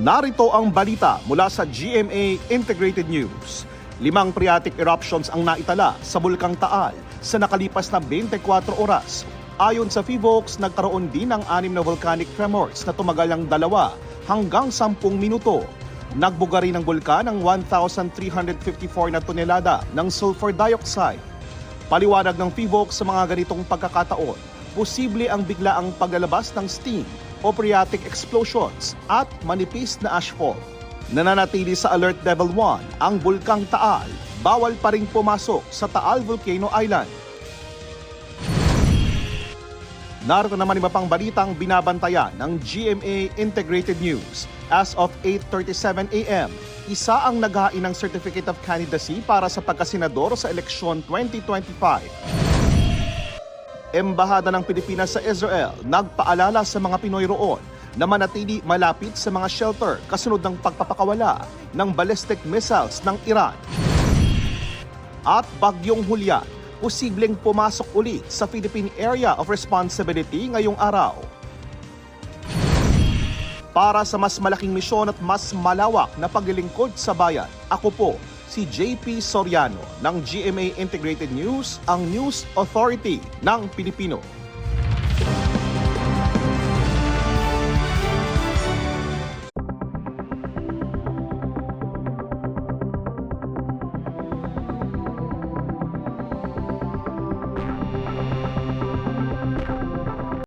Narito ang balita mula sa GMA Integrated News. 5 phreatic eruptions ang naitala sa Bulkang Taal sa nakalipas na 24 oras. Ayon sa PHIVOLCS, nagkaroon din ng 6 na volcanic tremors na tumagal ng 2 hanggang 10 minuto. Nagbuga rin ng bulkan ng 1,354 na tonelada ng sulfur dioxide. Paliwanag ng PHIVOLCS sa mga ganitong pagkakataon, posible ang biglaang paglalabas ng steam o phreatic explosions at manipis na ashfall. Nananatili sa Alert Level 1 ang Bulkang Taal. Bawal pa ring pumasok sa Taal Volcano Island. Narito naman iba pang balitang binabantayan ng GMA Integrated News. As of 8:37 a.m., isa ang naghain ng Certificate of Candidacy para sa pagkasenador sa eleksyon 2025. Embahada ng Pilipinas sa Israel nagpaalala sa mga Pinoy roon na manatili malapit sa mga shelter kasunod ng pagpapakawala ng ballistic missiles ng Iran. At Bagyong Julian, posibleng pumasok ulit sa Philippine Area of Responsibility ngayong araw. Para sa mas malaking misyon at mas malawak na paglilingkod sa bayan, ako po si JP Soriano ng GMA Integrated News, ang News Authority ng Pilipino.